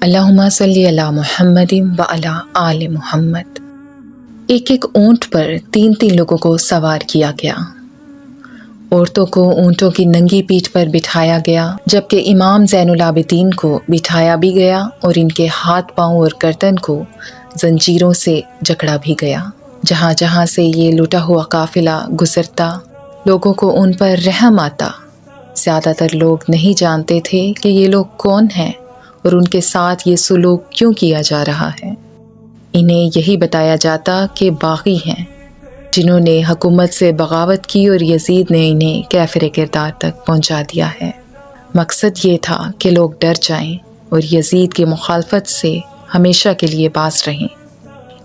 अल्लाहुम्मा सल्ली अला मुहम्मदिन व अला आले मुहम्मद। एक एक ऊँट पर तीन तीन लोगों को सवार किया गया। औरतों को ऊँटों की नंगी पीठ पर बिठाया गया, जबकि इमाम ज़ैनुल आबिदीन को बिठाया भी गया और इनके हाथ पांव और गर्दन को जंजीरों से जकड़ा भी गया। जहाँ जहाँ से ये लुटा हुआ काफिला गुजरता, लोगों को उन पर रहम आता। ज़्यादातर लोग नहीं जानते थे कि ये लोग कौन हैं और उनके साथ ये सुलूक क्यों किया जा रहा है। इन्हें यही बताया जाता कि बागी हैं, जिन्होंने हुकूमत से बगावत की और यजीद ने इन्हें काफिर किरदार तक पहुंचा दिया है। मकसद ये था कि लोग डर जाएं और यजीद की मुखालफत से हमेशा के लिए बाज रहें।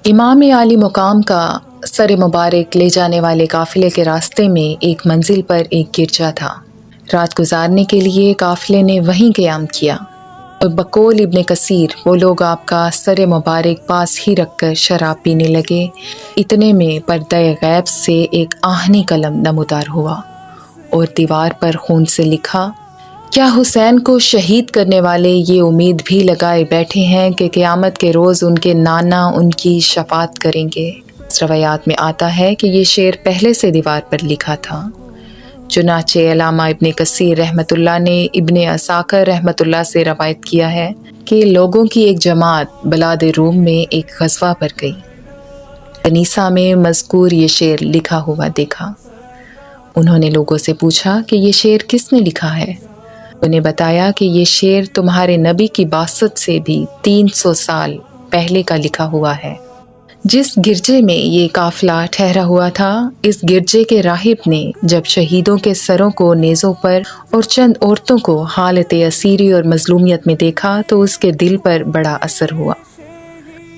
इमाम आली मुकाम का सर मुबारक ले जाने वाले काफिले के रास्ते में एक मंजिल पर एक गिरजा था। रात गुजारने के लिए काफिले ने वहीं क़याम किया और बकौल इब्ने कसीर वो लोग आपका सर मुबारक पास ही रखकर शराब पीने लगे। इतने में पर्दे गैब से एक आहनी कलम नमूदार हुआ और दीवार पर खून से लिखा, क्या हुसैन को शहीद करने वाले ये उम्मीद भी लगाए बैठे हैं कि क़यामत के रोज़ उनके नाना उनकी शफात करेंगे। रवायात में आता है कि ये शेर पहले से दीवार पर लिखा था। चुनाचे अल्लामा इब्ने कसीर रहमतुल्लाह ने इब्ने असाकर रहमतुल्लाह से रवायत किया है कि लोगों की एक जमात बलाद रूम में एक ग़ज़वा पर गई। कनीसा में मज़कूर ये शेर लिखा हुआ देखा। उन्होंने लोगों से पूछा कि ये शेर किसने लिखा है। उन्हें बताया कि ये शेर तुम्हारे नबी की बासत से भी 300 साल पहले का लिखा हुआ है। जिस गिरजे में ये काफिला ठहरा हुआ था, इस गिरजे के राहिब ने जब शहीदों के सरों को नेज़ों पर और चंद औरतों को हालत असीरी और मजलूमियत में देखा तो उसके दिल पर बड़ा असर हुआ।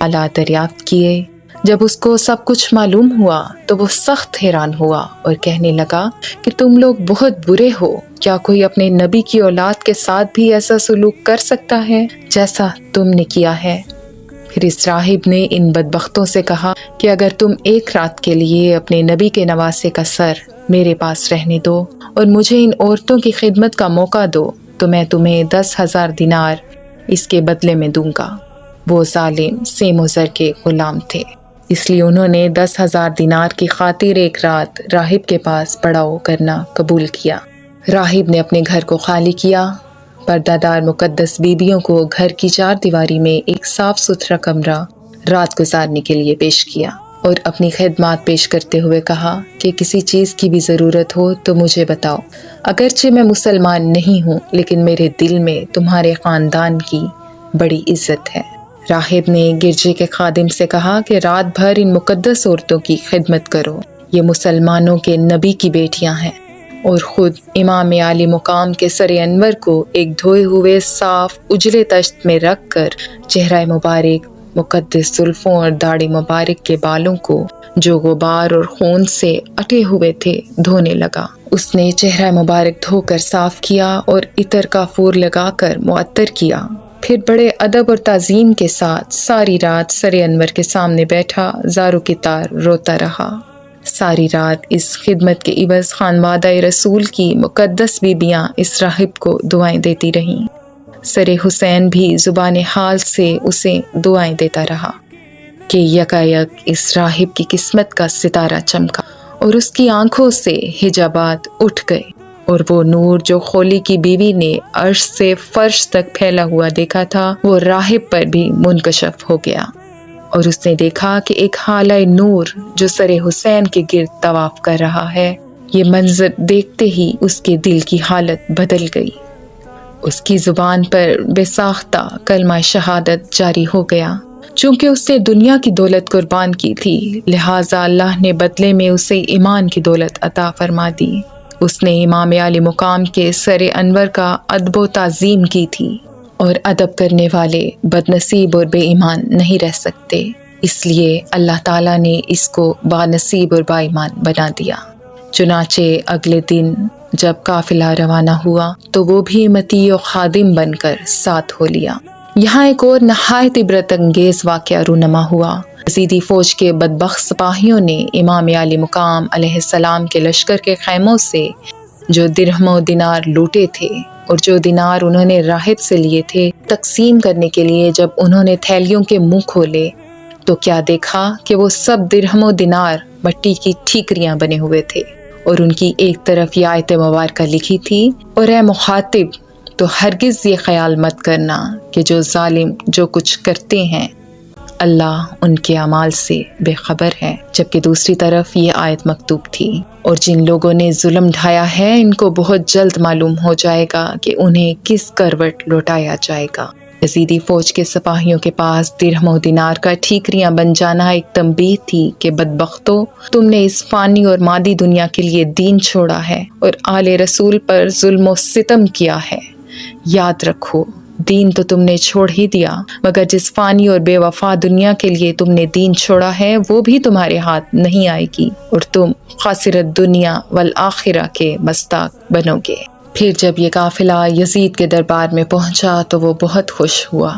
हालात दरियाफ्त किए। जब उसको सब कुछ मालूम हुआ तो वो सख्त हैरान हुआ और कहने लगा कि तुम लोग बहुत बुरे हो। क्या कोई अपने नबी की औलाद के साथ भी ऐसा सलूक कर सकता है जैसा तुमने किया है? फिर इस राहिब ने इन बदबख्तों से कहा कि अगर तुम एक रात के लिए अपने नबी के नवासे का सर मेरे पास रहने दो और मुझे इन औरतों की खिदमत का मौका दो तो मैं तुम्हें 10,000 दिनार इसके बदले में दूंगा। वो जालिम सेम ज़र के ग़ुलाम थे, इसलिए उन्होंने 10,000 दिनार की खातिर एक रात राहिब के पास पड़ाव करना कबूल किया। राहिब ने अपने घर को खाली किया। पर्दादार मुकद्दस बीबियों को घर की 4 दीवारी में एक साफ सुथरा कमरा रात गुजारने के लिए पेश किया और अपनी खिदमत पेश करते हुए कहा कि किसी चीज़ की भी ज़रूरत हो तो मुझे बताओ। अगरचे मैं मुसलमान नहीं हूँ, लेकिन मेरे दिल में तुम्हारे ख़ानदान की बड़ी इज्जत है। राहिब ने गिरजे के खादिम से कहा कि रात भर इन मुकद्दस औरतों की खिदमत करो। ये मुसलमानों के नबी की बेटियाँ हैं। और ख़ुद इमाम आली मुकाम के सर अनवर को एक धोए हुए साफ उजले तश्त में रख कर चेहरा मुबारक, मुकद्दस जुल्फ़ों और दाढ़ी मुबारक के बालों को जो गुबार और खून से अटे हुए थे धोने लगा। उसने चेहरा मुबारक धोकर साफ़ किया और इतर काफूर लगाकर मुअत्तर किया। फिर बड़े अदब और ताज़ीम के साथ सारी रात सर अनवर के सामने बैठा ज़ारो की तार रोता रहा। सारी रात इस खिदमत के इवज़ खानवादा रसूल की मुकद्दस बीबियाँ इस राहिब को दुआएं देती रहीं। सरे हुसैन भी ज़ुबान हाल से उसे दुआएं देता रहा कि यकायक इस राहिब की किस्मत का सितारा चमका और उसकी आंखों से हिजाबात उठ गए और वो नूर जो खोली की बीवी ने अर्श से फर्श तक फैला हुआ देखा था वो राहिब पर भी मुनकशफ हो गया और उसने देखा कि एक हालाए नूर जो सरे हुसैन के गिर्द तवाफ कर रहा है। ये मंजर देखते ही उसके दिल की हालत बदल गई। उसकी ज़ुबान पर बेसाख्ता कलमा शहादत जारी हो गया। चूँकि उसने दुनिया की दौलत कुर्बान की थी, लिहाजा अल्लाह ने बदले में उसे ईमान की दौलत अता फरमा दी। उसने इमाम आली मुकाम के सर अनवर का अदब ताज़ीम की थी और अदब करने वाले बदनसीब और बेईमान नहीं रह सकते, इसलिए अल्लाह ताला ने इसको बानसीब और बाईमान बना दिया। चुनाचे अगले दिन जब काफिला रवाना हुआ तो वो भी मती और खादिम बनकर साथ हो लिया। यहाँ एक और नहायत इबरत अंगेज वाक़या रूनमा हुआ। यज़ीदी फ़ौज के बदबख्त सिपाहियों ने इमाम आली मुकाम अलैहिस्सलाम के लश्कर के खैमों से جو درہم و دینار لوٹے تھے اور جو دینار انہوں نے راہب سے لیے تھے تقسیم کرنے کے لیے جب انہوں نے تھیلیوں کے منہ کھولے تو کیا دیکھا کہ وہ سب درہم و دینار مٹی کی ٹھیکریاں بنے ہوئے تھے، اور ان کی ایک طرف یہ آیت مبارکہ لکھی تھی، اور اے مخاطب تو ہرگز یہ خیال مت کرنا کہ جو ظالم جو کچھ کرتے ہیں اللہ ان کے اعمال سے بے خبر ہے، جبکہ دوسری طرف یہ آیت مکتوب تھی، اور جن لوگوں نے ظلم ڈھایا ہے ان کو بہت جلد معلوم ہو جائے گا کہ انہیں کس کروٹ لوٹایا جائے گا۔ یزیدی فوج کے سپاہیوں کے پاس درہم و دینار کا ٹھیکریاں بن جانا ایک تنبیہ تھی کہ بدبختو، تم نے اس فانی اور مادی دنیا کے لیے دین چھوڑا ہے اور آل رسول پر ظلم و ستم کیا ہے۔ یاد رکھو، دین تو تم نے چھوڑ ہی دیا، مگر جس فانی اور بے وفا دنیا کے لیے تم نے دین چھوڑا ہے وہ بھی تمہارے ہاتھ نہیں آئے گی، اور تم خاسرت دنیا والآخرہ کے مستاق بنو گے۔ پھر جب یہ قافلہ یزید کے دربار میں پہنچا تو وہ بہت خوش ہوا۔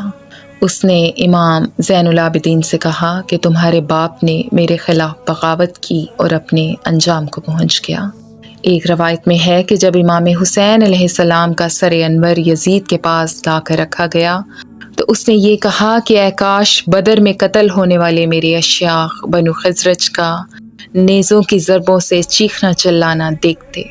اس نے امام زین العابدین سے کہا کہ تمہارے باپ نے میرے خلاف بغاوت کی اور اپنے انجام کو پہنچ گیا۔ ایک روایت میں ہے کہ جب امام حسین علیہ السلام کا سر انور یزید کے پاس لا کر رکھا گیا تو اس نے یہ کہا کہ اے کاش بدر میں قتل ہونے والے میرے اشیاخ بنو خزرج کا نیزوں کی ضربوں سے چیخنا چلانا دیکھتے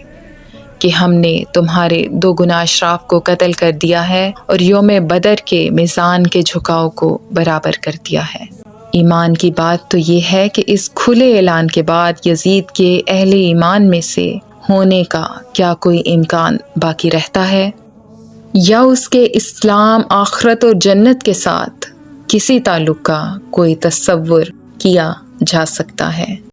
کہ ہم نے تمہارے 2 گنا اشراف کو قتل کر دیا ہے اور یوم بدر کے میزان کے جھکاؤ کو برابر کر دیا ہے۔ ایمان کی بات تو یہ ہے کہ اس کھلے اعلان کے بعد یزید کے اہل ایمان میں سے ہونے کا کیا کوئی امکان باقی رہتا ہے، یا اس کے اسلام، آخرت اور جنت کے ساتھ کسی تعلق کا کوئی تصور کیا جا سکتا ہے؟